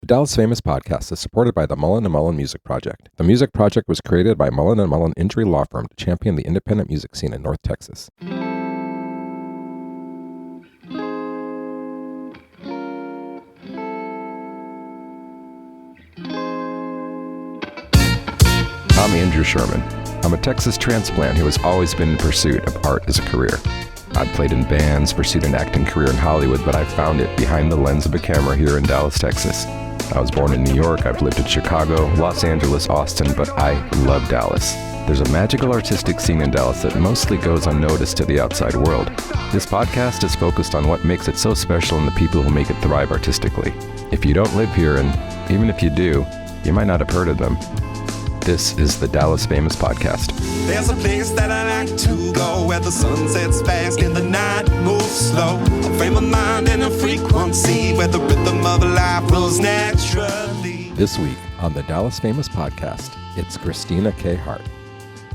Dallas Famous podcast is supported by the Mullen & Mullen Music Project. The Music Project was created by Mullen & Mullen Injury Law Firm to champion the independent music scene in North Texas. I'm Andrew Sherman. I'm a Texas transplant who has always been in pursuit of art as a career. I've played in bands, pursued an acting career in Hollywood, but I found it behind the lens of a camera here in Dallas, Texas. I was born in New York, I've lived in Chicago, Los Angeles, Austin, but I love Dallas. There's a magical artistic scene in Dallas that mostly goes unnoticed to the outside world. This podcast is focused on what makes it so special and the people who make it thrive artistically. If you don't live here, and even if you do, you might not have heard of them. This is the Dallas Famous Podcast. There's a place that I like to go where the sun sets fast and the night moves slow. A frame of mind and a frequency where the rhythm of life rolls naturally. This week on the Dallas Famous Podcast, it's Kristina K. Hart.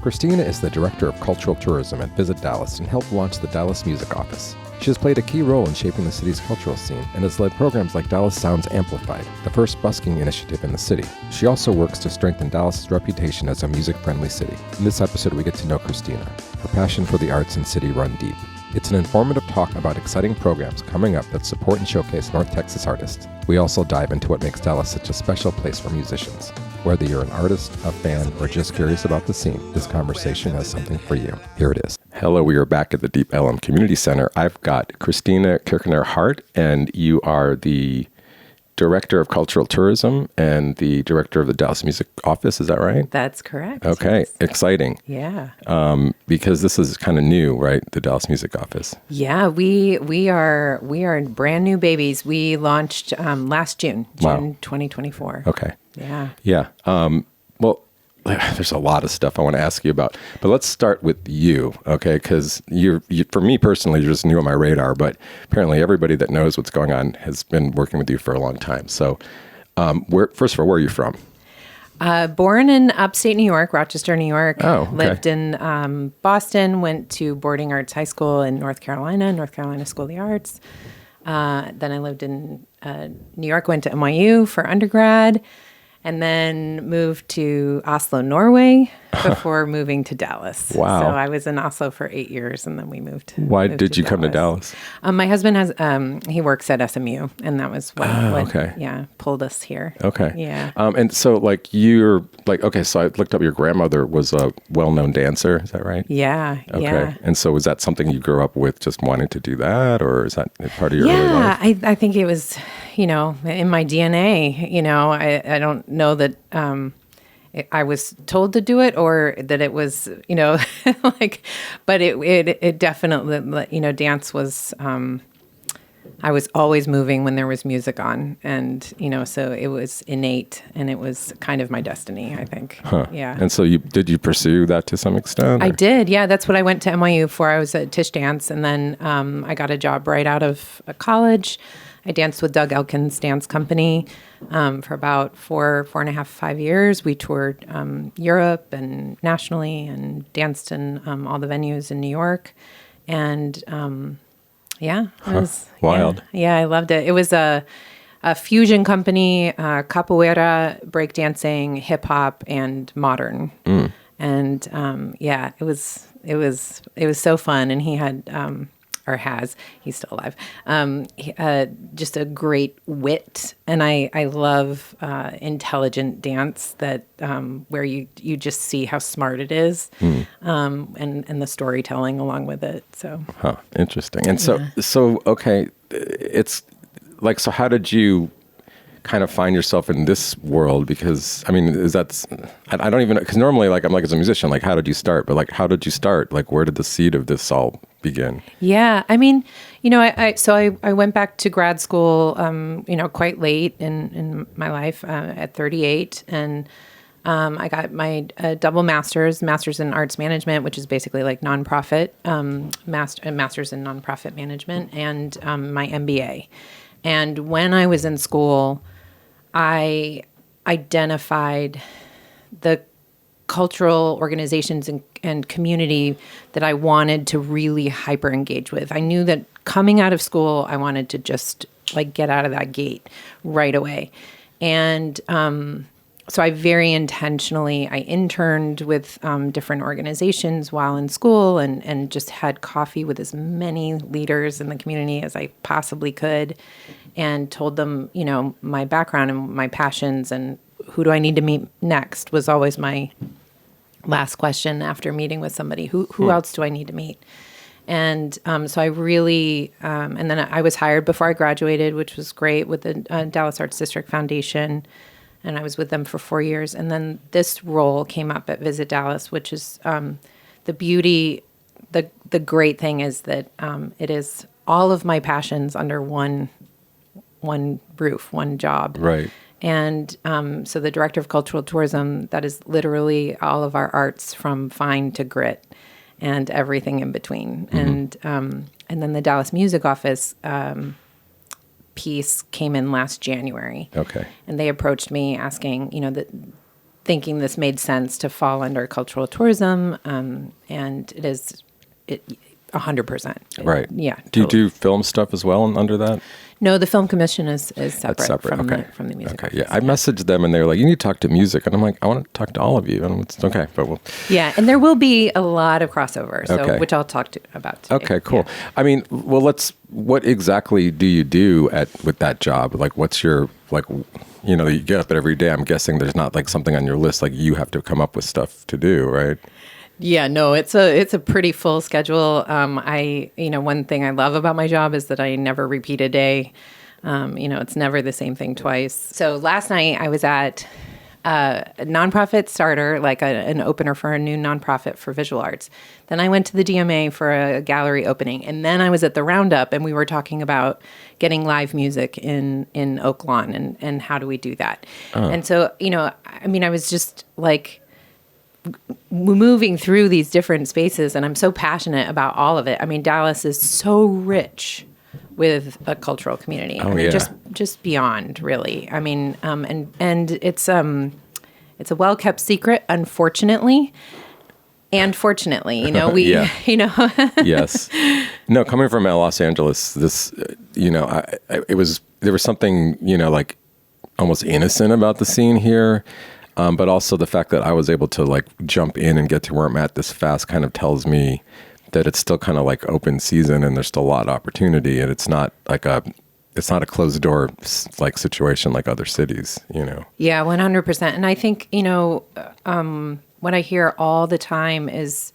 Kristina is the Director of Cultural Tourism at Visit Dallas and helped launch the Dallas Music Office. She has played a key role in shaping the city's cultural scene and has led programs like Dallas Sounds Amplified, the first busking initiative in the city. She also works to strengthen Dallas's reputation as a music-friendly city. In this episode, we get to know Kristina. Her passion for the arts and city run deep. It's an informative talk about exciting programs coming up that support and showcase North Texas artists. We also dive into what makes Dallas such a special place for musicians. Whether you're an artist, a fan, or just curious about the scene, this conversation has something for you. Here it is. Hello, we are back at the Deep Ellum Community Center. I've got Kristina K. Hart, and you are the Director of Cultural Tourism and the Director of the Dallas Music Office. Is that right? That's correct. Okay, yes. Exciting. Yeah. Because this is kind of new, right? The Dallas Music Office. Yeah, we are brand new babies. We launched last June, Wow. 2024. Okay. Yeah. Yeah. Well, there's a lot of stuff I want to ask you about, but let's start with you, okay? Because you, for me personally, you're just new on my radar, but apparently everybody that knows what's going on has been working with you for a long time. So, first of all, where are you from? Born in upstate New York, Rochester, New York. Oh, okay. Lived in Boston, went to boarding arts high school in North Carolina School of the Arts. Then I lived in New York, went to NYU for undergrad, and then moved to Oslo, Norway, before moving to Dallas. Wow. So I was in Oslo for 8 years, and then we moved. Why did you come to Dallas? My husband has, he works at SMU, and that was what pulled us here. Okay. Yeah. And so so I looked up, your grandmother was a well-known dancer. Is that right? Yeah. Okay. Yeah. And so was that something you grew up with, just wanting to do that, or is that part of your early life? Yeah, I think it was, in my DNA. I don't know that I was told to do it or that it was, but it definitely, dance was, I was always moving when there was music on, and, so it was innate, and it was kind of my destiny, I think. Huh. Yeah. And so did you pursue that to some extent? I did. Yeah. That's what I went to NYU for. I was at Tisch Dance, and then I got a job right out of college. I danced with Doug Elkin's dance company for about 4.5, 5 years. We toured Europe and nationally, and danced in all the venues in New York. And it was wild. Yeah, I loved it. It was a fusion company, capoeira, breakdancing, hip hop, and modern. And it was so fun. And he had. He's still alive, just a great wit. And I love intelligent dance that where you just see how smart it is, and the storytelling along with it. So interesting. And so okay, it's like, so how did you kind of find yourself in this world? Because I don't even know, because normally, like, I'm like, as a musician, like, how did you start? But like, how did you start? Like, where did the seed of this all begin? Yeah, I went back to grad school, quite late in my life, at 38, and I got my double master's in arts management, which is basically like nonprofit, master's in nonprofit management, and my MBA. And when I was in school, I identified the cultural organizations and community that I wanted to really hyper engage with. I knew that coming out of school, I wanted to just like get out of that gate right away. And so I very intentionally, I interned with different organizations while in school and just had coffee with as many leaders in the community as I possibly could and told them, my background and my passions and who do I need to meet next was always my last question after meeting with somebody. Who else do I need to meet? And so I really, and then I was hired before I graduated, which was great, with the Dallas Arts District Foundation. And I was with them for 4 years. And then this role came up at Visit Dallas, which is the beauty, the great thing is that it is all of my passions under one roof, one job. Right. And so the director of cultural tourism, that is literally all of our arts from fine to grit and everything in between. And then the Dallas Music Office piece came in last January. Okay. And they approached me asking, thinking this made sense to fall under cultural tourism. And it is 100%. Right. Yeah. Do you do film stuff as well under that? No, the film commission is separate, separate. From, Okay. from the music Okay. office. Yeah. I messaged them and they were like, you need to talk to music. And I'm like, I want to talk to all of you. And it's okay. But we'll. Yeah. And there will be a lot of crossover, Okay. which I'll talk about today. Okay, cool. Yeah. I mean, well, what exactly do you do with that job? Like, what's your, you get up every day. I'm guessing there's not like something on your list, like you have to come up with stuff to do, right? Yeah, no, it's a pretty full schedule. One thing I love about my job is that I never repeat a day. It's never the same thing twice. So last night I was at a nonprofit starter, like an opener for a new nonprofit for visual arts. Then I went to the DMA for a gallery opening. And then I was at the Roundup and we were talking about getting live music in Oak Lawn and how do we do that? And so, I was just like moving through these different spaces and I'm so passionate about all of it. I mean, Dallas is so rich with a cultural community. Just beyond, really. I mean, and it's a well-kept secret, unfortunately, and fortunately. Yes. No, coming from Los Angeles, this, there was something, like almost innocent about the scene here. But also the fact that I was able to like jump in and get to where I'm at this fast kind of tells me that it's still kind of like open season and there's still a lot of opportunity and it's not a closed door like situation like other cities, Yeah, 100%. And I think, what I hear all the time is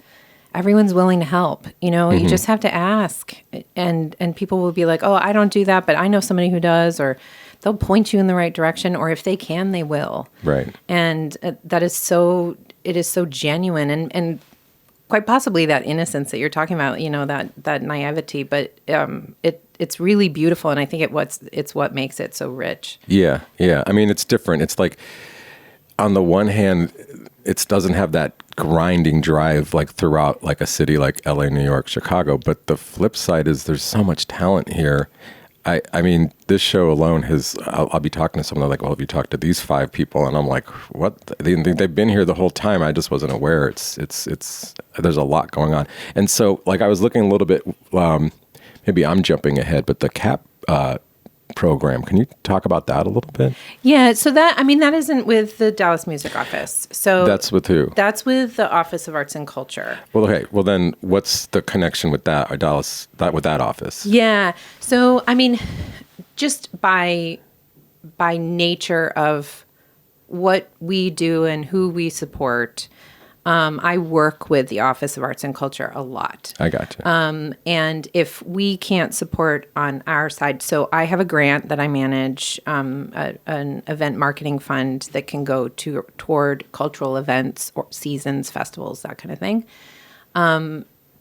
everyone's willing to help. You just have to ask and people will be like, oh, I don't do that, but I know somebody who does, or they'll point you in the right direction, or if they can, they will. Right. And it is so genuine and quite possibly that innocence that you're talking about, that naivety, but it's really beautiful. And I think it's what makes it so rich. Yeah. Yeah. I mean, it's different. It's like, on the one hand, it doesn't have that grinding drive like throughout like a city like LA, New York, Chicago. But the flip side is there's so much talent here. I mean, this show alone I'll be talking to someone like, well, have you talked to these 5 people? And I'm like, what? They've been here the whole time. I just wasn't aware. It's there's a lot going on. And so like I was looking a little bit, maybe I'm jumping ahead, but the CAP program, can you talk about that a little bit? Yeah. So that isn't with the Dallas Music Office. So that's with who? That's with the Office of Arts and Culture. Well, okay. Well, then what's the connection with that, or with that office? Yeah. So, just by nature of what we do and who we support, I work with the Office of Arts and Culture a lot. I gotcha. And if we can't support on our side, so I have a grant that I manage, an event marketing fund that can go toward cultural events or seasons, festivals, that kind of thing.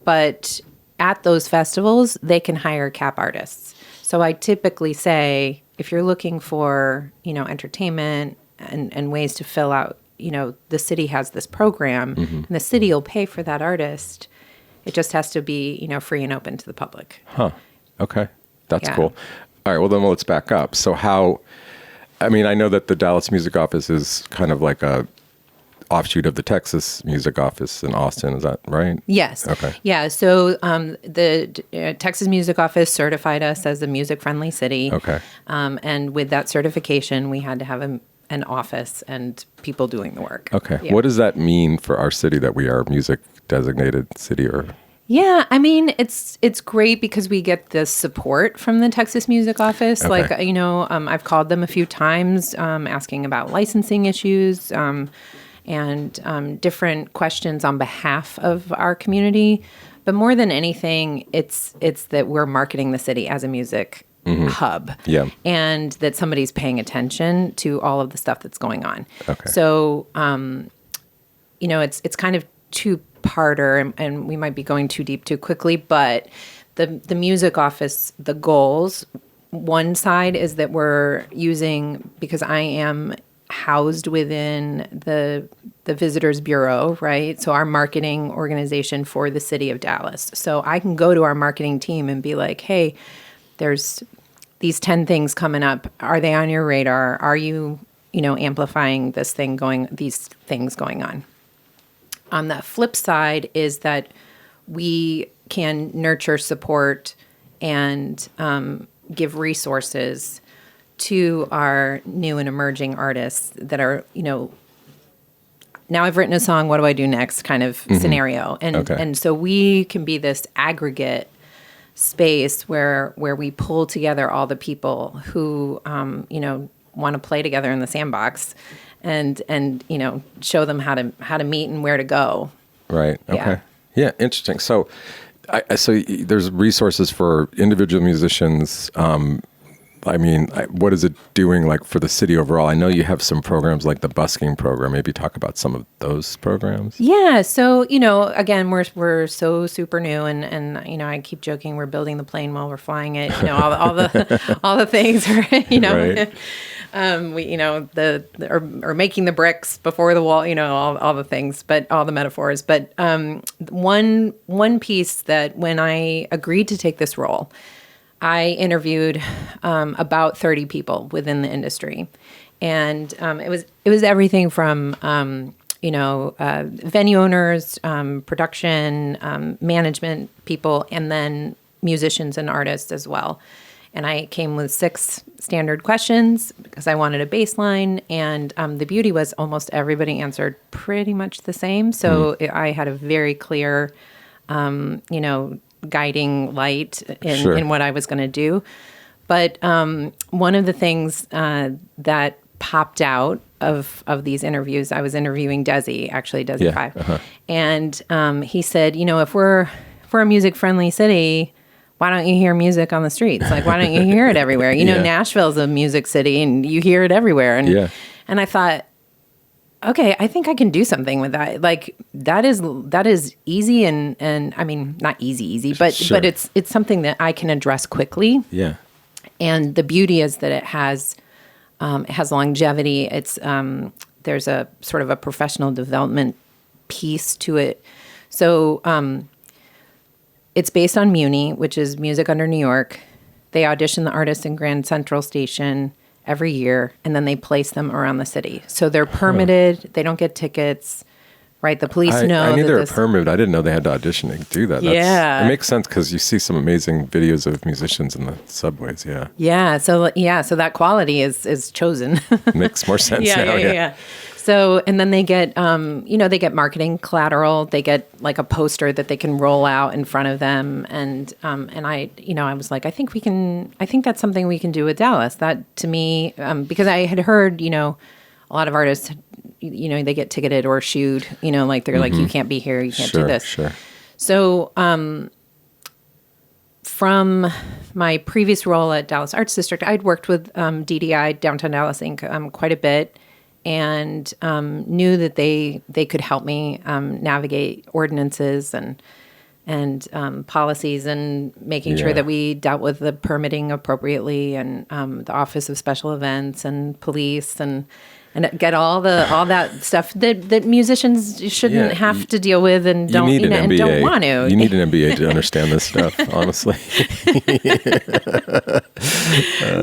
But at those festivals, they can hire CAP artists. So I typically say, if you're looking for, entertainment and ways to fill out, the city has this program and the city will pay for that artist. It just has to be, free and open to the public. Huh. Okay. That's cool. All right. Well, then let's back up. So I know that the Dallas Music Office is kind of like offshoot of the Texas Music Office in Austin. Is that right? Yes. Okay. Yeah. So the Texas Music Office certified us as a music-friendly city. Okay. And with that certification, we had to have an office and people doing the work. Okay. Yeah. What does that mean for our city that we are a music designated city? Or Yeah, I mean, it's great because we get the support from the Texas Music Office. Okay. Like, I've called them a few times asking about licensing issues and different questions on behalf of our community. But more than anything, it's that we're marketing the city as a music hub. Yeah. And that somebody's paying attention to all of the stuff that's going on. Okay. So, it's kind of two-parter, and we might be going too deep too quickly, but the music office, the goals, one side is that we're using, because I am housed within the Visitors Bureau, right? So our marketing organization for the city of Dallas. So I can go to our marketing team and be like, hey, there's these 10 things coming up. Are they on your radar? Are you, amplifying these things going on? On the flip side is that we can nurture, support, and give resources to our new and emerging artists that are, now I've written a song, what do I do next kind of scenario. And so we can be this aggregate space where we pull together all the people who, want to play together in the sandbox and show them how to meet and where to go. Right. Okay. Yeah. Interesting. So, there's resources for individual musicians. What is it doing like for the city overall? I know you have some programs like the busking program. Maybe talk about some of those programs. Yeah. So, again, we're so super new and I keep joking we're building the plane while we're flying it, all the things, right? Right. Or making the bricks before the wall, all the things, but all the metaphors. But one piece that when I agreed to take this role, I interviewed about 30 people within the industry, and it was everything from venue owners, production, management people, and then musicians and artists as well. And I came with 6 standard questions because I wanted a baseline, and the beauty was almost everybody answered pretty much the same. So I had a very clear, guiding light in what I was going to do. But one of the things that popped out of these interviews, I was interviewing Desi 5. Uh-huh. And he said, if we're a music-friendly city, why don't you hear music on the streets? Like, why don't you hear it everywhere? Nashville's a music city and you hear it everywhere. And I thought, okay, I think I can do something with that. Like that is easy and I mean, not easy, but Sure. but it's something that I can address quickly. Yeah. And the beauty is that it has longevity. It's there's a sort of a professional development piece to it. So it's based on MUNI, which is Music Under New York. They audition the artists in Grand Central Station every year, and then they place them around the city. So they're permitted. They don't get tickets, right? The police know. I knew they were permitted. I didn't know they had to audition to do that. Yeah. It makes sense because you see some amazing videos of musicians in the subways. Yeah. Yeah. So that quality is chosen. Makes more sense now. Yeah. So, and then they get, they get marketing collateral. They get like a poster that they can roll out in front of them. And I was like, I think that's something we can do with Dallas. That to me, because I had heard, a lot of artists, they get ticketed or shooed, like they're like, you can't be here. You can't do this. Sure. So, from my previous role at Dallas Arts District, I'd worked with DDI, Downtown Dallas Inc., quite a bit. And knew that they could help me navigate ordinances and policies and making sure that we dealt with the permitting appropriately and the Office of Special Events and police. And and get all that stuff that musicians shouldn't have to deal with and don't and don't want to. You need an MBA to understand this stuff, honestly.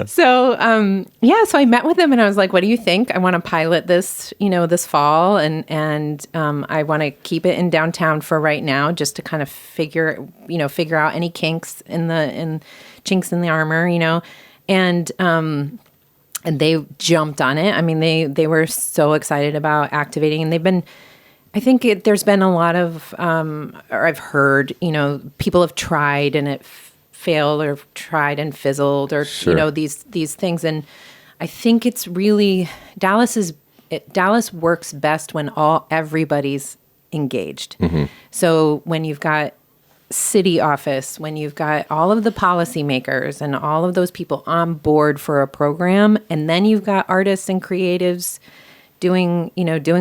So I met with him and I was like, "What do you think? I want to pilot this, this fall, and I want to keep it in downtown for right now, just to kind of figure out any kinks in chinks in the armor, and they jumped on it. I mean, they were so excited about activating, and there's been a lot of, or I've heard, people have tried and it failed, or tried and fizzled, or, Sure. these things. And I think it's really, Dallas works best when everybody's engaged. Mm-hmm. So when you've got city office, when you've got all of the policymakers and all of those people on board for a program, and then you've got artists and creatives doing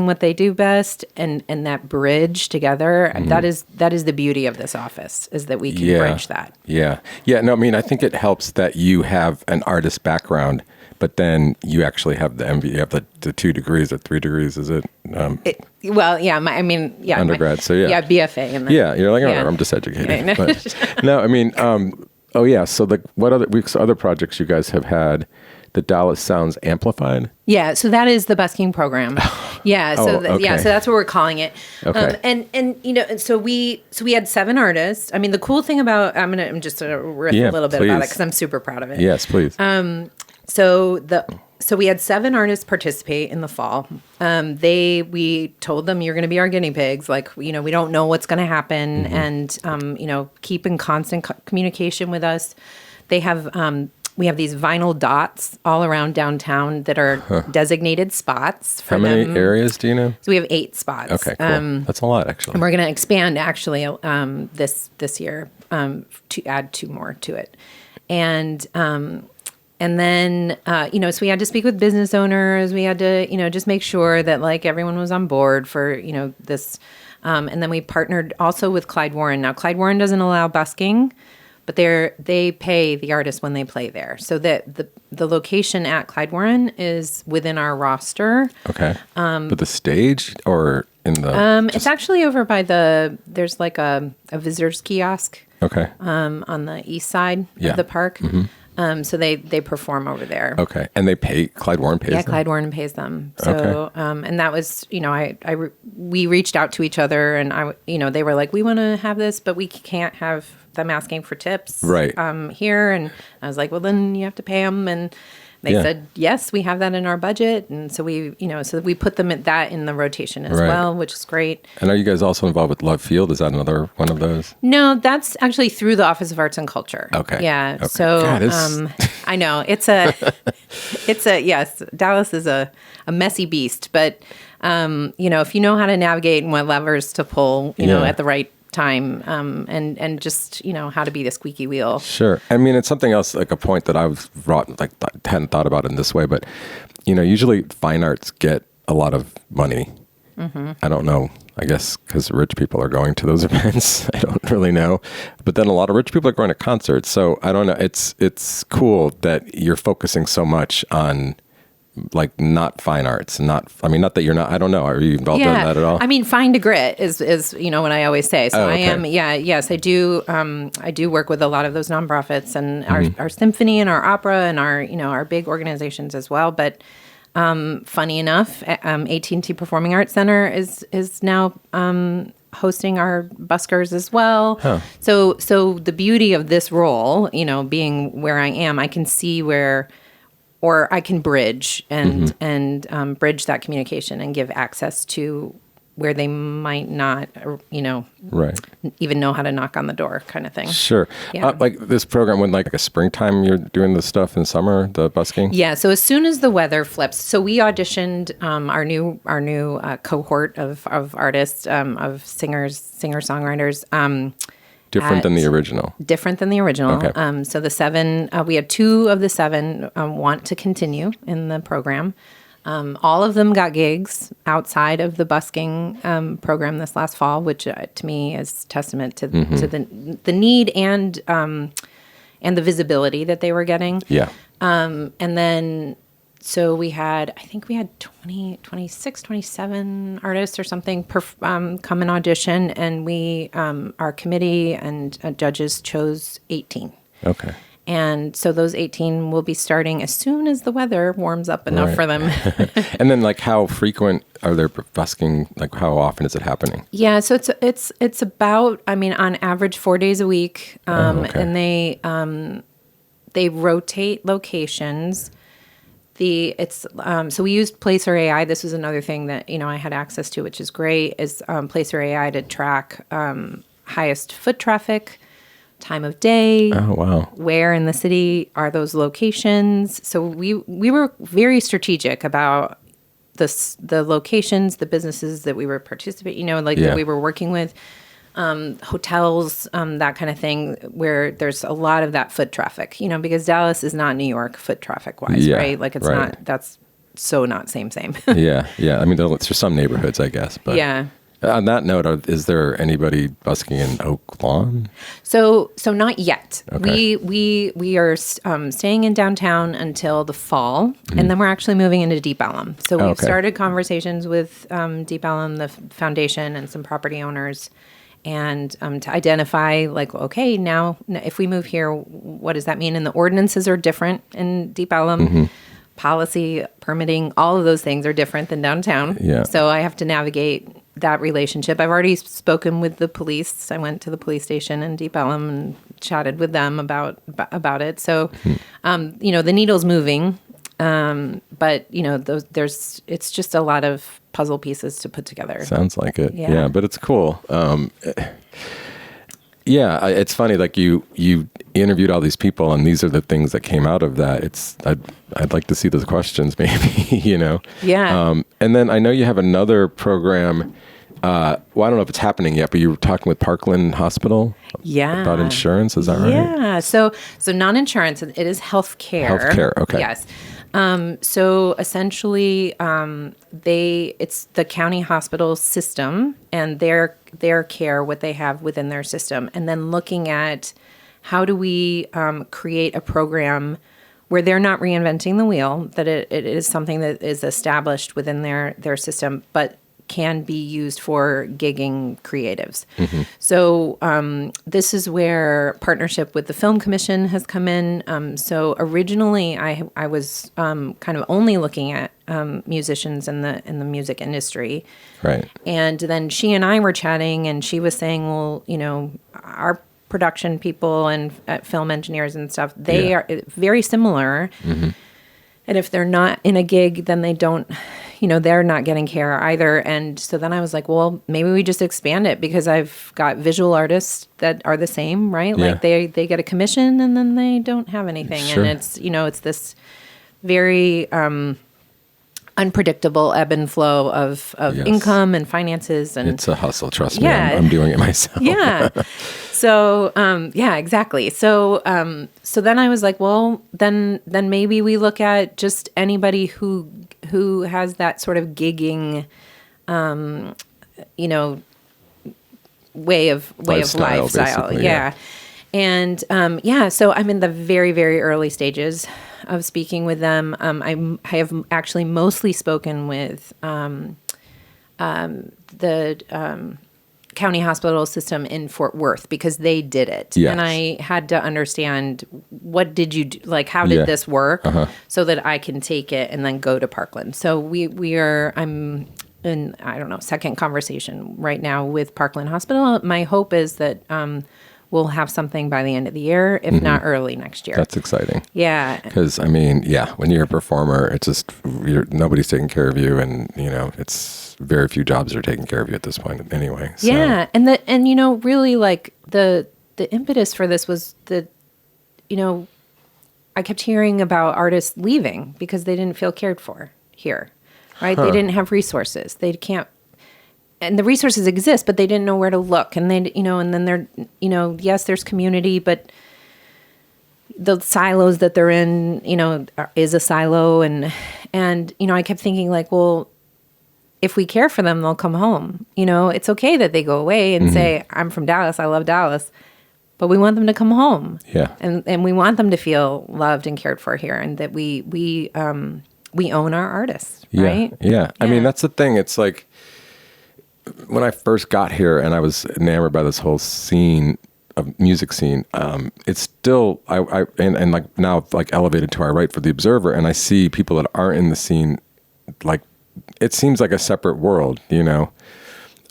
what they do best, and that bridge together, that is the beauty of this office, is that we can bridge that. Yeah. No, I mean, I think it helps that you have an artist background, but then you actually have the MBA, you have the 2 degrees or 3 degrees, is it? Undergrad, BFA. And then, you're like, I'm just educated. Yeah. But, no, I mean, so what other projects you guys have had? The Dallas Sounds Amplified? Yeah, so that is the busking program. Yeah, so okay. So that's what we're calling it. Okay. And so we had 7 artists. I mean, the cool thing about, I'm just going to riff a little bit about it because I'm super proud of it. Yes, please. So we had 7 artists participate in the fall. We told them, you're going to be our guinea pigs. Like, we don't know what's going to happen, and keep in constant communication with us. They have. We have these vinyl dots all around downtown that are designated spots for How many them. areas do you know? So we have 8 spots. Okay, cool. That's a lot, actually. And we're going to expand, actually, this year to add 2 more to it. And then, so we had to speak with business owners. We had to, just make sure that, like, everyone was on board for, this. And then we partnered also with Clyde Warren. Now, Clyde Warren doesn't allow busking, but they pay the artist when they play there. So that the location at Clyde Warren is within our roster. Okay. But the stage, or in the... It's actually over by there's like a visitor's kiosk. Okay. On the east side of the park. Mm-hmm. So they perform over there. Okay. And they pay, Clyde Warren pays them? Yeah, Clyde Warren pays them. So, and that was, we reached out to each other, and they were like, we want to have this, but we can't have them asking for tips here. And I was like, well, then you have to pay them. And they said, yes, we have that in our budget. And so we put them at that in the rotation as well, which is great. And are you guys also involved with Love Field? Is that another one of those? No, that's actually through the Office of Arts and Culture. Okay. Yeah. Okay. So, God, I know yes, Dallas is a messy beast, but, if you know how to navigate and what levers to pull, at the right time, and just how to be the squeaky wheel. Sure. I mean, it's something else, like a point that I've hadn't thought about it in this way, but usually fine arts get a lot of money. Mm-hmm. I don't know, I guess because rich people are going to those events. I don't really know, but then a lot of rich people are going to concerts. So I don't know. It's cool that you're focusing so much on, like, not fine arts, not that you're not, I don't know. Are you involved in that at all? I mean, fine to grit is what I always say. So I am, yes, I do. I do work with a lot of those nonprofits and our symphony and our opera and our big organizations as well. But funny enough, AT&T Performing Arts Center is now hosting our buskers as well. Huh. So the beauty of this role, being where I am, I can see or I can bridge and bridge that communication and give access to where they might not, even know how to knock on the door, kind of thing. Sure. Yeah. Like this program, when like a springtime, you're doing the stuff in summer, the busking? Yeah. So as soon as the weather flips, so we auditioned our new cohort of artists, of singer-songwriters. Different than the original. Different than the original. Okay. So the 7, we had 2 of the 7 want to continue in the program. All of them got gigs outside of the busking program this last fall, which to me is testament to the need and the visibility that they were getting. Yeah. And then So I think we had 26, 27 artists or something come and audition, and our committee and judges chose 18. Okay. And so those 18 will be starting as soon as the weather warms up enough for them. And then, like, how frequent are they busking? Like, how often is it happening? Yeah, so it's about, I mean, on average 4 days a week, and they rotate locations. So we used Placer AI. This was another thing that I had access to, which is great. Is Placer AI to track highest foot traffic, time of day. Oh, wow. Where in the city are those locations? So we were very strategic about the locations, the businesses that we were participating, that we were working with, hotels, that kind of thing, where there's a lot of that foot traffic, because Dallas is not New York foot traffic wise, right? Like it's not, that's so not same. Yeah. I mean, there's some neighborhoods, I guess, but yeah. On that note, is there anybody busking in Oak Lawn? So not yet. Okay. We are staying in downtown until the fall, and then we're actually moving into Deep Ellum. So we've started conversations with Deep Ellum, the foundation, and some property owners, and to identify, like, okay, now if we move here, what does that mean? And the ordinances are different in Deep Ellum. Policy, permitting, all of those things are different than downtown. Yeah. So I have to navigate that relationship. I've already spoken with the police. I went to the police station in Deep Ellum and chatted with them about it. So, the needle's moving, but it's just a lot of puzzle pieces to put together. Sounds like it. Yeah, but it's cool. Yeah, it's funny. Like you interviewed all these people, and these are the things that came out of that. I'd like to see those questions, maybe. Yeah. And then I know you have another program. Well, I don't know if it's happening yet, but you were talking with Parkland Hospital. Yeah. About insurance. Is that right? Yeah. So non-insurance. It is healthcare. Healthcare. Okay. Yes. So essentially, it's the county hospital system and their care, what they have within their system, and then looking at how do we create a program where they're not reinventing the wheel, that it is something that is established within their system, but can be used for gigging creatives. So this is where partnership with the Film Commission has come in. So originally I was kind of only looking at musicians in the music industry. Right. And then she and I were chatting, and she was saying, well, our production people and film engineers and stuff, they are very similar. And if they're not in a gig, then they don't, they're not getting care either. And so then I was like, well, maybe we just expand it, because I've got visual artists that are the same, right? Yeah. Like they get a commission and then they don't have anything. Sure. And it's, it's this very unpredictable ebb and flow of income and finances. And it's a hustle, trust me. I'm doing it myself. Yeah. So, exactly. So then I was like, well, then maybe we look at just anybody who has that sort of gigging, way of lifestyle. Yeah. And, so I'm in the very, very early stages of speaking with them. I have actually mostly spoken with, the, county hospital system in Fort Worth, because they did it. Yes. And I had to understand, what did you do? Like, how did this work, so that I can take it and then go to Parkland. So I'm in, I don't know, second conversation right now with Parkland Hospital. My hope is that we'll have something by the end of the year, if not early next year. That's exciting. Yeah. Because, when you're a performer, it's just, nobody's taking care of you, and, it's very few jobs are taking care of you at this point anyway. So. Yeah. And really, like, the impetus for this was that, I kept hearing about artists leaving because they didn't feel cared for here, right? They didn't have resources. They can't, and the resources exist, but they didn't know where to look. And they, and then they're, yes, there's community, but the silos that they're in, is a silo. And I kept thinking, like, well, if we care for them, they'll come home. It's okay that they go away and say, I'm from Dallas, I love Dallas, but we want them to come home. Yeah. And we want them to feel loved and cared for here, and that we we own our artists, Yeah, right? yeah. I mean, that's the thing. It's like when I first got here and I was enamored by this whole scene of music scene. It's still and like now like elevated to I write for the Observer, and I see people that aren't in the scene. Like it seems like a separate world, you know.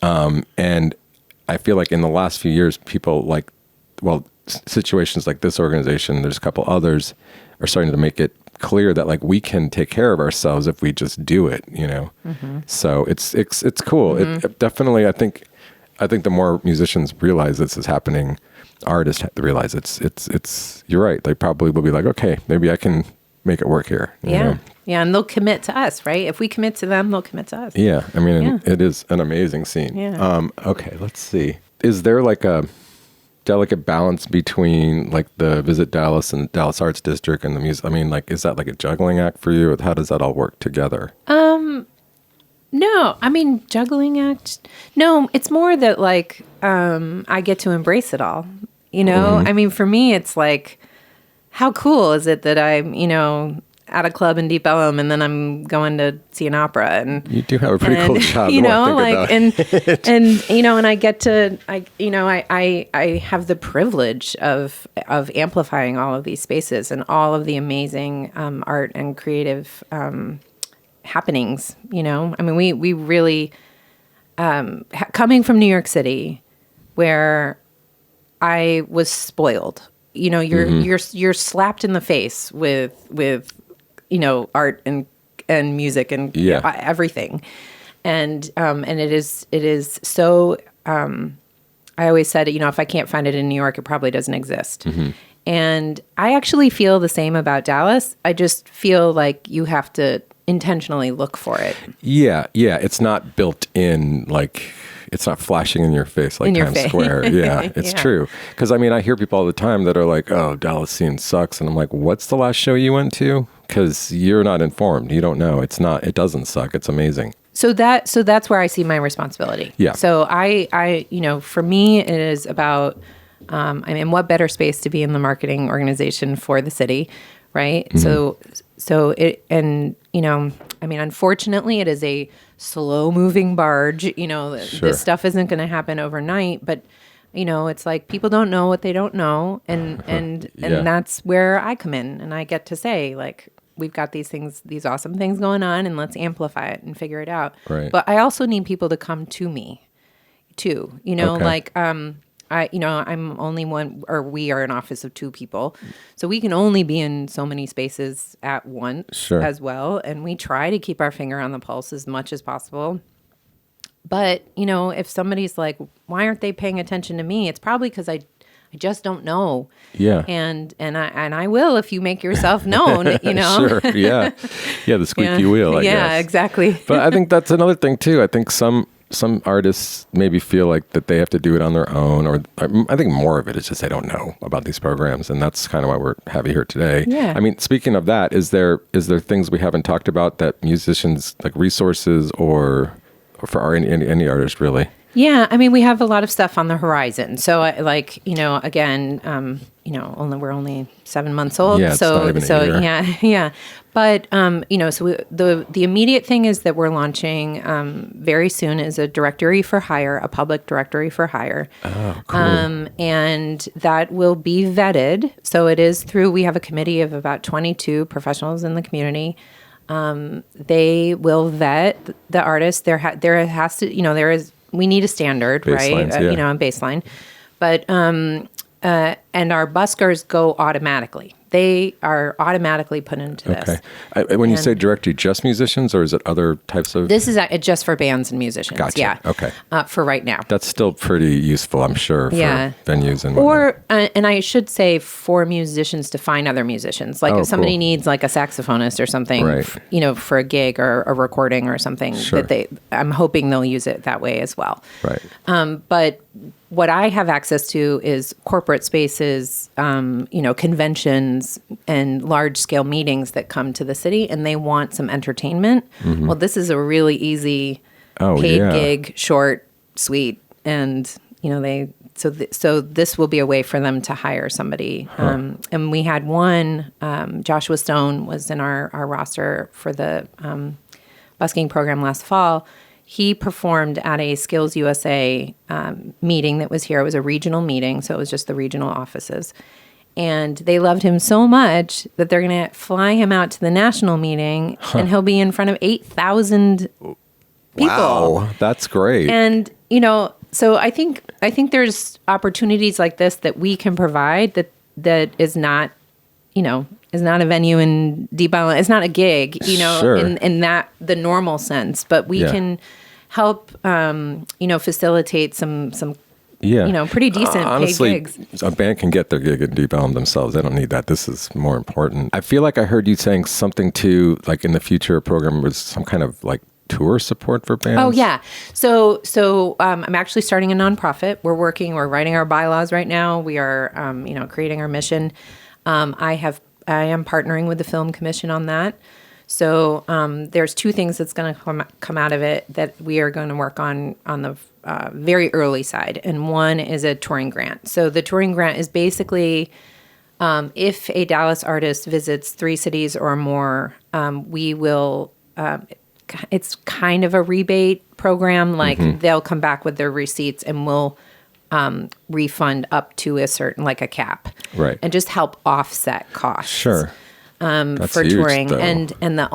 And I feel like in the last few years, people like, well, situations like this organization, there's a couple others, are starting to make it clear that like we can take care of ourselves if we just do it, you know. So it's cool. It definitely, I think the more musicians realize this is happening, artists realize it's you're right. They probably will be like, okay, maybe I can make it work here. You know? Yeah, and they'll commit to us, right? If we commit to them, they'll commit to us. Yeah, I mean, it is an amazing scene. Yeah. Okay, let's see. Is there like a delicate balance between like the Visit Dallas and Dallas Arts District and the music? I mean, like, is that like a juggling act for you? How does that all work together? No, I mean, juggling act. No, it's more that like I get to embrace it all. You know, I mean, for me, it's like, how cool is it that I'm, you know, at a club in Deep Ellum and then I'm going to see an opera, and You do have a pretty cool job. you know, like, and you know, and I get to, I have the privilege of amplifying all of these spaces and all of the amazing art and creative happenings. You know, I mean, we really coming from New York City, where I was spoiled. You know, you're slapped in the face with you know, art and music and everything, and it is so. I always said, you know, if I can't find it in New York, it probably doesn't exist. And I actually feel the same about Dallas. I just feel like you have to intentionally look for it. Yeah, it's not built in, like it's not flashing in your face like Times Square. Yeah, it's true. Because I mean, I hear people all the time that are like, "Oh, Dallas scene sucks," and I'm like, "What's the last show you went to?" Because you're not informed. You don't know. It's not. It doesn't suck. It's amazing. So that's where I see my responsibility. Yeah. So I you know, for me, it is about. I mean, what better space to be in the marketing organization for the city, right? So it, and you know, I mean, unfortunately, it is a slow-moving barge. You know, this stuff isn't going to happen overnight, but you know, it's like people don't know what they don't know, and that's where I come in, and I get to say, like, we've got these things, these awesome things going on, and let's amplify it and figure it out. Right. But I also need people to come to me, too. You know, like I'm only one, or we are an office of two people, so we can only be in so many spaces at once as well, and we try to keep our finger on the pulse as much as possible. But, you know, if somebody's like, why aren't they paying attention to me? It's probably because I just don't know. Yeah. And I will if you make yourself known, you know. Sure. Yeah. Yeah, the squeaky wheel, I guess. Yeah, exactly. But I think that's another thing too. I think some artists maybe feel like that they have to do it on their own, or I think more of it is just they don't know about these programs, and that's kind of why we're having here today. Yeah. I mean, speaking of that, is there things we haven't talked about that musicians, like resources or for any artist really? Yeah, I mean, we have a lot of stuff on the horizon. So, you know, again, you know, we're only 7 months old. Yeah, it's not even a year. Yeah. But you know, so the immediate thing is that we're launching very soon is a directory for hire, a public directory for hire. Oh, cool. And that will be vetted. So it is through. We have a committee of about 22 professionals in the community. They will vet the artist. There has to, you know, we need a standard, right? You know, a baseline. But and our buskers go automatically. They are automatically put into this. Okay. When you say directory, just musicians, or is it other types of? This is just for bands and musicians. Gotcha. Yeah. Okay. For right now. That's still pretty useful, I'm sure, for venues and whatnot. Or and I should say for musicians to find other musicians. Like if somebody needs like a saxophonist or something, you know, for a gig or a recording or something, I'm hoping they'll use it that way as well. Right. But what I have access to is corporate spaces, you know, conventions and large scale meetings that come to the city, and they want some entertainment. Mm-hmm. Well, this is a really easy paid gig, short, sweet, and you know, so this will be a way for them to hire somebody. And we had one, Joshua Stone was in our roster for the busking program last fall. He performed at a Skills USA meeting that was here. It was a regional meeting, so it was just the regional offices. And they loved him so much that they're going to fly him out to the national meeting, and he'll be in front of 8,000 people. Wow, that's great. And, so I think there's opportunities like this that we can provide that is not, is not a venue in Deep Island. It's not a gig, Sure. in that the normal sense, but we can help, facilitate some pretty decent honestly, paid gigs. a band can get their gig in Deep Elm themselves. They don't need that. This is more important. I feel like I heard you saying something too, like in the future program was some kind of like tour support for bands. Oh yeah. So I'm actually starting a nonprofit. We're writing our bylaws right now. We are, creating our mission. I am partnering with the Film Commission on that. So there's two things that's going to come out of it that we are going to work on the very early side. And one is a touring grant. So the touring grant is basically if a Dallas artist visits 3 cities or more, we will, it's kind of a rebate program. Like they'll come back with their receipts and we'll refund up to a certain, like a cap. Right. And just help offset costs. Sure. That's for huge, touring. though. And the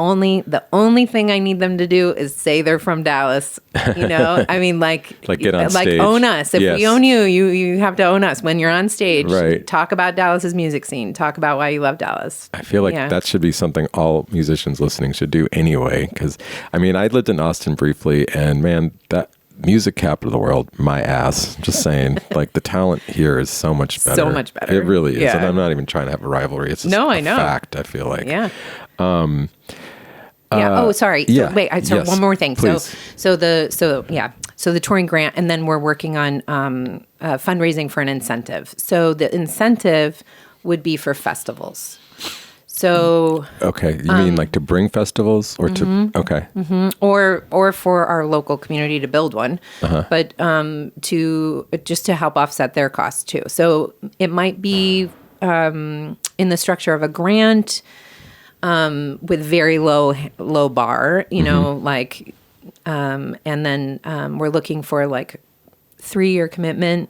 only thing I need them to do is say they're from Dallas. I mean, like get on stage. Own us. If Yes. we own you, you have to own us when you're on stage. Right. Talk about Dallas's music scene. Talk about why you love Dallas. I feel like that should be something all musicians listening should do anyway. Because, I mean, I lived in Austin briefly, and man, that music capital of the world, my ass. Just saying, like the talent here is so much better. So much better. It really is. Yeah. And I'm not even trying to have a rivalry. It's just I know. fact, I feel like. Yeah. Oh, sorry. yeah. So, wait. Sorry. Yes. One more thing. Please. So the touring grant, and then we're working on fundraising for an incentive. So the incentive would be for festivals. So Okay. You mean like to bring festivals or to, okay. or for our local community to build one, but to help offset their costs too. So it might be in the structure of a grant with very low bar, like, and then we're looking for like 3-year commitment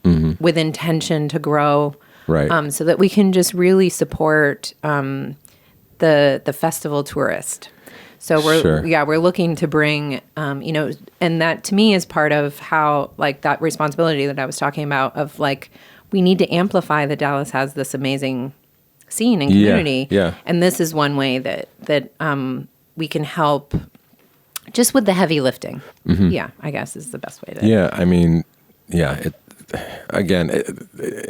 with intention to grow. Right. So that we can just really support the festival tourist. So we're looking to bring, and that to me is part of how, like, that responsibility that I was talking about of like, we need to amplify that Dallas has this amazing scene and community. Yeah. And this is one way that we can help just with the heavy lifting. Yeah, I guess is the best way to. Yeah. I mean,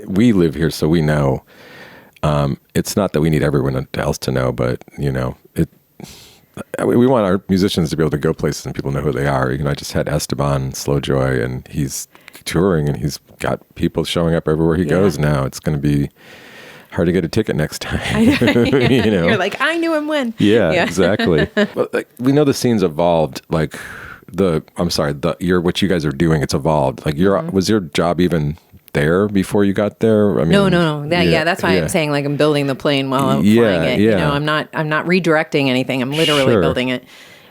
we live here, so we know. It's not that we need everyone else to know, but we want our musicians to be able to go places and people know who they are. I just had Esteban Slow Joy, and he's touring, and he's got people showing up everywhere he goes now. It's going to be hard to get a ticket next time. You're like, I knew him when. Yeah. Exactly. Well, like, we know the scene's evolved. Like what you guys are doing, it's evolved. Like was your job even there before you got there? I mean, no. That's why I'm saying, like, I'm building the plane while I'm flying it. Yeah. I'm not redirecting anything. I'm literally building it.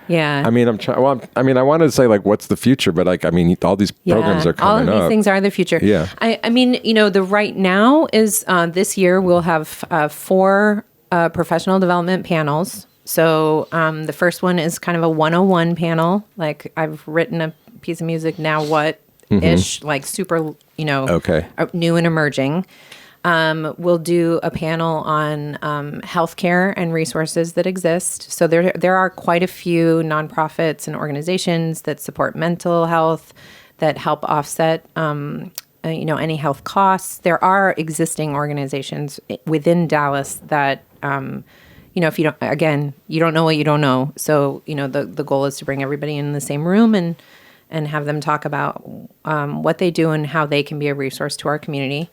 Yeah. I mean, I wanted to say, like, what's the future, but like, I mean, all these programs are coming up. All of these things are the future. Yeah. I mean, the right now is this year we'll have 4 professional development panels. So the first one is kind of a 101 panel. Like, I've written a piece of music, now what ish, like super, okay, new and emerging. We'll do a panel on healthcare and resources that exist. So there are quite a few nonprofits and organizations that support mental health, that help offset any health costs. There are existing organizations within Dallas that if you don't know what you don't know. So the goal is to bring everybody in the same room and have them talk about what they do and how they can be a resource to our community.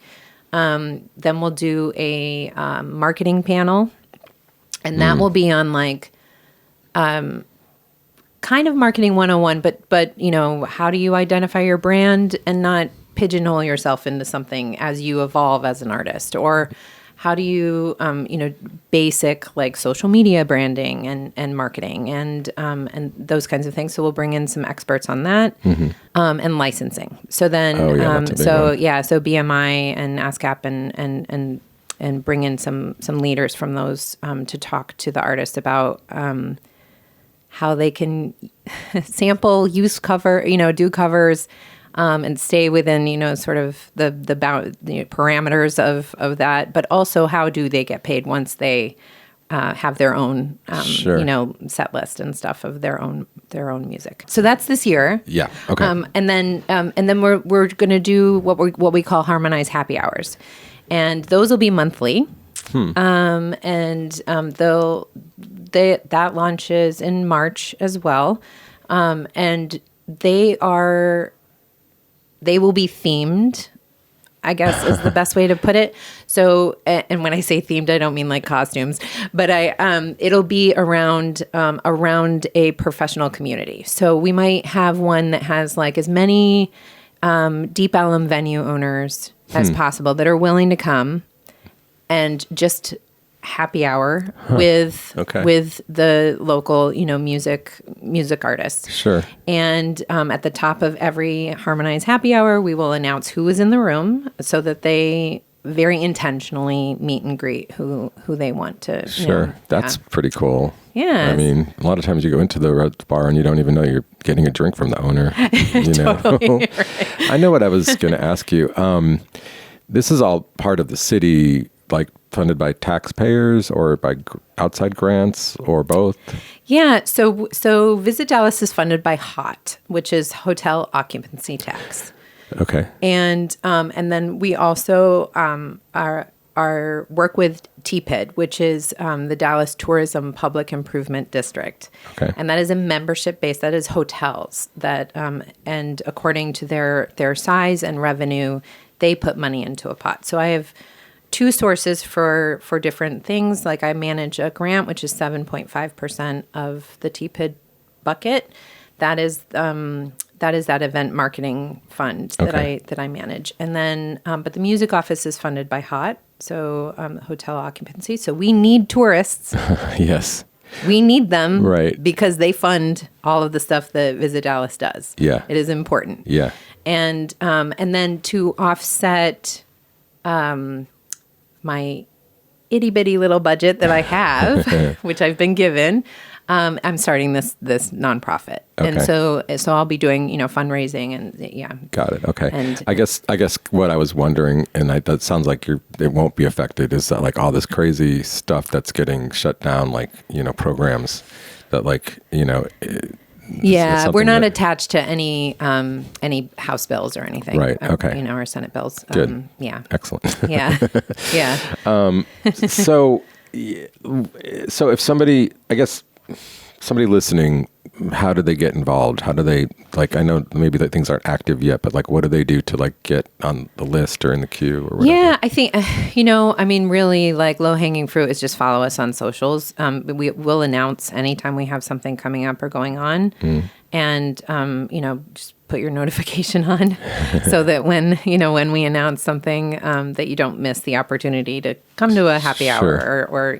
Then we'll do a marketing panel, and that will be on like kind of marketing 101, but how do you identify your brand and not pigeonhole yourself into something as you evolve as an artist? Or how do you, basic like social media branding and marketing and those kinds of things. So we'll bring in some experts on that, and licensing. So then, that's a big one. so BMI and ASCAP and bring in some leaders from those to talk to the artist about how they can sample, use cover, do covers. And stay within, sort of the parameters of that, but also how do they get paid once they have their own, set list and stuff of their own music. So that's this year. Yeah. Okay. And then we're going to do what we call harmonized happy hours, and those will be monthly. That launches in March as well, and they will be themed, I guess is the best way to put it. So, and when I say themed, I don't mean like costumes, but it'll be around a professional community. So we might have one that has like as many Deep Ellum venue owners as possible that are willing to come and just happy hour with the local, music artists. Sure. And at the top of every harmonized happy hour, we will announce who is in the room so that they very intentionally meet and greet who they want to. Sure. That's pretty cool. Yeah. I mean, a lot of times you go into the bar and you don't even know you're getting a drink from the owner. Totally, right. I know what I was going to ask you. This is all part of the city, like funded by taxpayers or by outside grants or both? Yeah. So Visit Dallas is funded by HOT, which is Hotel Occupancy Tax. Okay. And then we also are work with TPID, which is the Dallas Tourism Public Improvement District. Okay. And that is a membership base. That is hotels that, and according to their size and revenue, they put money into a pot. So I have two sources for different things. Like I manage a grant, which is 7.5% of the TPID bucket. That is that event marketing fund that I manage. And then, but the music office is funded by HOT, so hotel occupancy. So we need tourists. Yes. We need them, right? Because they fund all of the stuff that Visit Dallas does. Yeah, it is important. Yeah, and then to offset my itty bitty little budget that I have, which I've been given, I'm starting this nonprofit, and so I'll be doing fundraising and Got it. Okay. And I guess what I was wondering, and that sounds like it won't be affected, is that like all this crazy stuff that's getting shut down, like programs that we're not attached to any House bills or anything, right? Okay. Or Senate bills. Good. Yeah. Excellent. Yeah. Yeah. So if somebody listening, how do they get involved? How do they, I know maybe that things aren't active yet, but what do they do to get on the list or in the queue or whatever? Yeah, I think, really low hanging fruit is just follow us on socials. We will announce anytime we have something coming up or going on. And, just put your notification on so that when we announce something, that you don't miss the opportunity to come to a happy hour or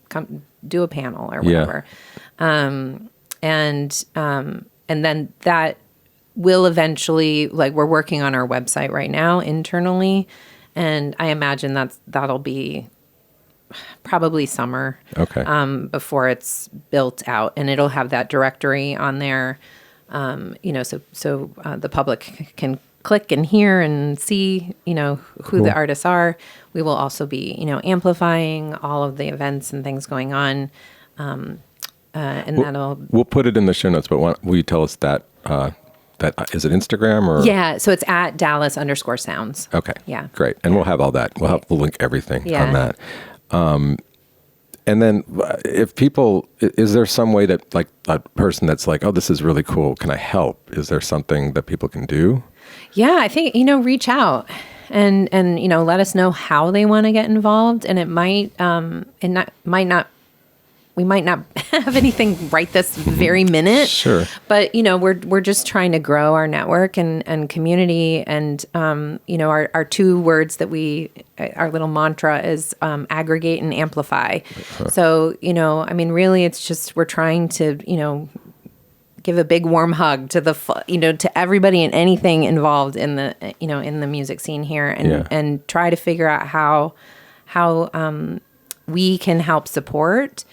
come do a panel or whatever. And then that will eventually, we're working on our website right now internally. And I imagine that'll be probably summer. Okay. Before it's built out, and it'll have that directory on there. So the public can click and hear and see, who the artists are. We will also be, amplifying all of the events and things going on. We'll put it in the show notes, but will you tell us that is it Instagram or? Yeah. So it's at Dallas_sounds. Okay. Yeah. Great. And we'll have all that. We'll link everything on that. And then if people, is there some way that a person that's oh, this is really cool, can I help? Is there something that people can do? Yeah, I think, reach out and let us know how they want to get involved. And it might not we might not have anything right this very minute. Sure. But, we're just trying to grow our network and community. And, our two words that our little mantra is aggregate and amplify. So, really it's just, we're trying to, give a big warm hug to to everybody and anything involved in the, in the music scene here and try to figure out how we can help support.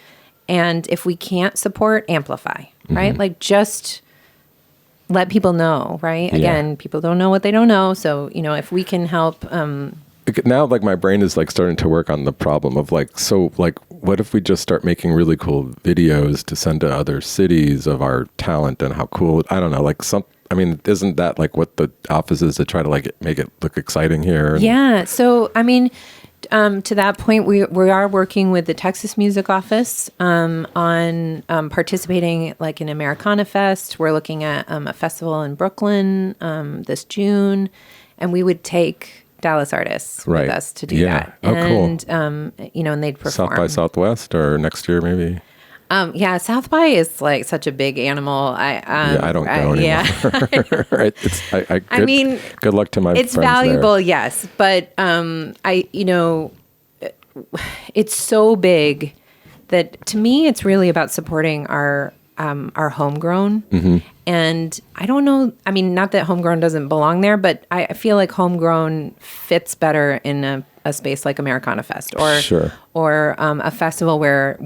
And if we can't support, amplify, right? Like just let people know, right? Again, people don't know what they don't know. So, if we can help. Now, like my brain is like starting to work on the problem of what if we just start making really cool videos to send to other cities of our talent and how cool, I don't know, isn't that like what the office is to try to like make it look exciting here? Yeah. So, to that point, we are working with the Texas Music Office on participating like in Americana Fest. We're looking at a festival in Brooklyn this June, and we would take Dallas artists with us to do that. Oh, and, cool. And they'd perform. South by Southwest or next year maybe? South by is like such a big animal. I don't go anymore. Right. Good luck to my friends. It's valuable, there. yes, but it's so big that to me it's really about supporting our homegrown. And I don't know, not that homegrown doesn't belong there, but I feel like homegrown fits better in a space like Americana Fest or a festival where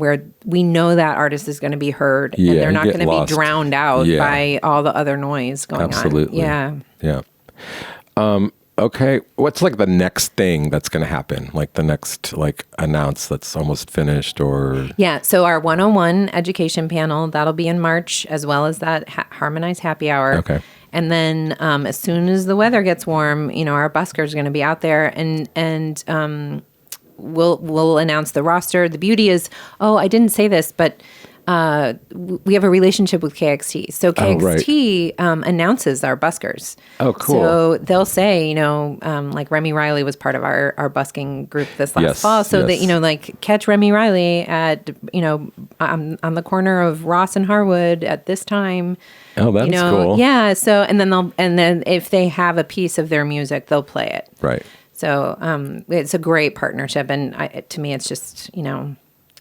we know that artist is going to be heard and they're not going to be drowned out by all the other noise going on. Absolutely. Yeah. Okay. What's like the next thing that's going to happen? Like the next announce that's almost finished or? Yeah. So our 101 education panel, that'll be in March, as well as that Harmonized Happy Hour. Okay. And then as soon as the weather gets warm, our buskers are going to be out there and we'll announce the roster. The beauty is, I didn't say this, but we have a relationship with KXT. So KXT announces our buskers. Oh, cool. So they'll say, like Remy Riley was part of our busking group this last fall. So that, catch Remy Riley at, on the corner of Ross and Harwood at this time. Oh, that's cool. Yeah. So, and then if they have a piece of their music, they'll play it. Right. So it's a great partnership. And to me, it's just,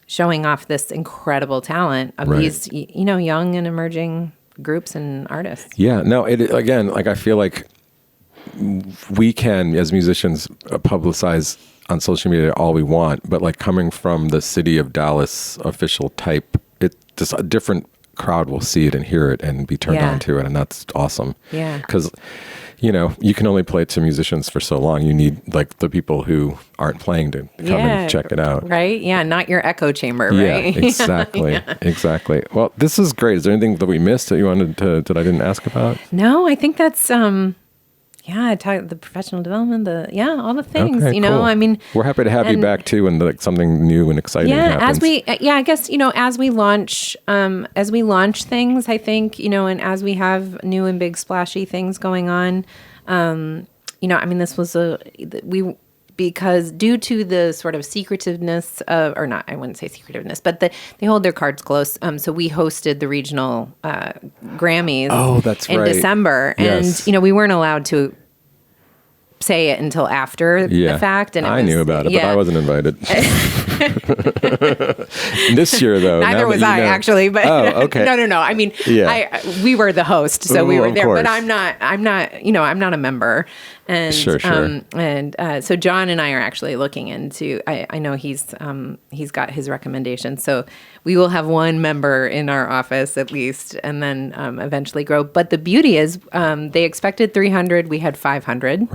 showing off this incredible talent of these, young and emerging groups and artists. Yeah, no, again, I feel like we can, as musicians, publicize on social media all we want, but coming from the city of Dallas official type, it just a different crowd will see it and hear it and be turned on to it, and that's awesome. Yeah. Because you can only play to musicians for so long. You need the people who aren't playing to come and check it out. Right? Yeah, not your echo chamber, right? Yeah, exactly. Exactly. Well, this is great. Is there anything that we missed that you wanted that I didn't ask about? No, I think that's I talk the professional development, all the things, okay, cool. We're happy to have you back too, and something new and exciting happens. I guess, as we launch things, I think, and as we have new and big splashy things going on, this was because due to the sort of secretiveness of, or not, I wouldn't say secretiveness, but they hold their cards close. So we hosted the regional Grammys in December. Yes. And, we weren't allowed to say it until after the fact. And I knew about it, but I wasn't invited. This year, though. Neither was I, actually. But okay. No. We were the host, so we were there. Course. But I'm not a member. And sure. So John and I are actually looking into. I know he's got his recommendations. So we will have one member in our office at least, and then eventually grow. But the beauty is, they expected 300. We had 500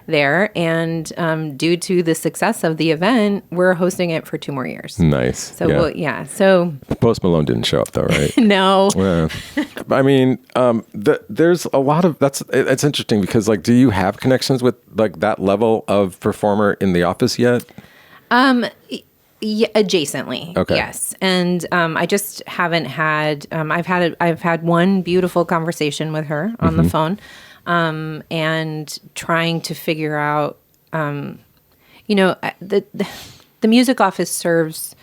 there, and due to the success of the event, we're hosting it for 2 more years. Nice. So So Post Malone didn't show up though, right? No. Well, there's a lot of it's interesting because do you have connections with that level of performer in the office yet? Yeah, adjacently. Okay. Yes. And I just haven't had I've had one beautiful conversation with her on the phone, and trying to figure out the music office serves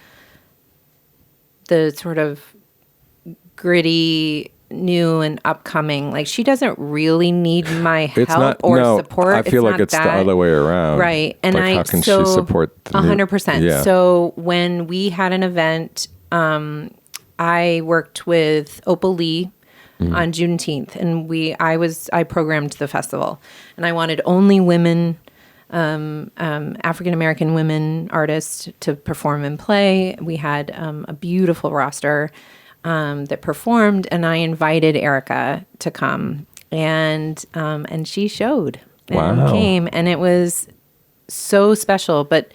the sort of gritty, new and upcoming. Like, she doesn't really need my help or support. I feel like it's the other way around. Right. And like, how can she support the 100%. Yeah. So when we had an event, I worked with Opal Lee on Juneteenth, and I programmed the festival, and I wanted only women, African American women artists to perform and play. We had a beautiful roster that performed, and I invited Erica to come, and she showed and came, and it was so special. But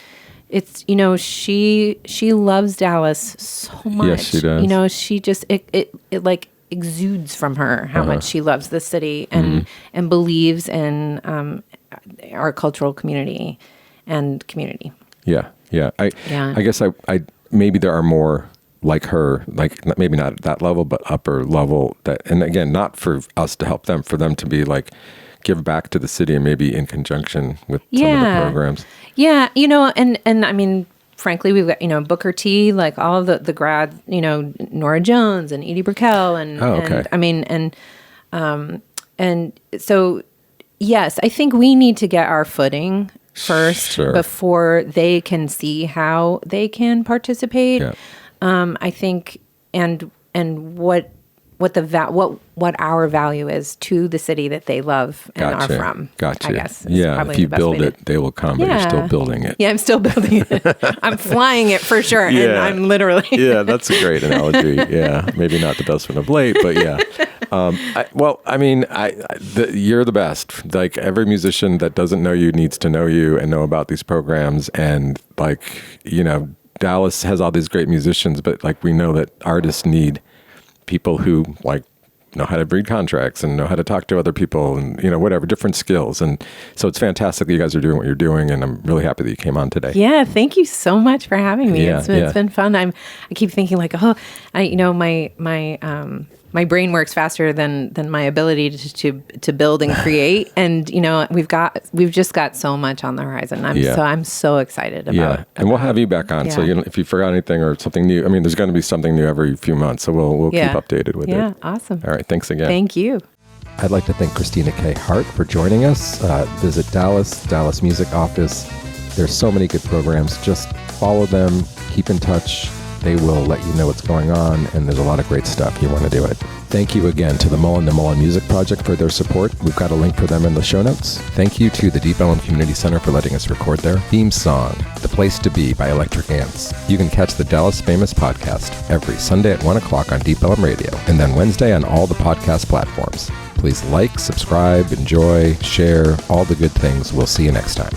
it's, she loves Dallas so much. Yes, she does. She just it like exudes from her how much she loves the city and believes in our cultural community and community. Yeah. I guess I maybe there are more like her, like maybe not at that level, but upper level that, and again, not for us to help them, for them to be like, give back to the city and maybe in conjunction with some of the programs. Yeah. And I mean, frankly, we've got, Booker T, like all of the grad, Nora Jones and Edie Brickell and so, yes, I think we need to get our footing first before they can see how they can participate. Yeah. I think, and what our value is to the city that they love and are from. Gotcha. I guess. Yeah. If you build it, they will come, but you're still building it. Yeah, I'm still building it. I'm flying it for sure. Yeah. And I'm literally. Yeah, that's a great analogy. Yeah. Maybe not the best one of late, but yeah. You're the best. Like, every musician that doesn't know you needs to know you and know about these programs. And Dallas has all these great musicians, but like, we know that artists need people who like know how to read contracts and know how to talk to other people and, whatever, different skills. And so it's fantastic that you guys are doing what you're doing. And I'm really happy that you came on today. Yeah. Thank you so much for having me. It's been fun. I keep thinking like, my brain works faster than my ability to build and create. And, we've just got so much on the horizon. I'm so excited about it. And we'll have you back on. Yeah. So, if you forgot anything or something new, I mean, there's going to be something new every few months. So we'll keep updated with it. Yeah. Awesome. All right. Thanks again. Thank you. I'd like to thank Kristina K. Hart for joining us. Visit Dallas Music Office. There's so many good programs. Just follow them. Keep in touch. They will let you know what's going on, and there's a lot of great stuff. You want to do it. Thank you again to the Mullen Music Project for their support. We've got a link for them in the show notes. Thank you to the Deep Ellum Community Center for letting us record there. Theme song, The Place to Be by Electric Ants. You can catch the Dallas Famous podcast every Sunday at 1 o'clock on Deep Ellum Radio, and then Wednesday on all the podcast platforms. Please like, subscribe, enjoy, share, all the good things. We'll see you next time.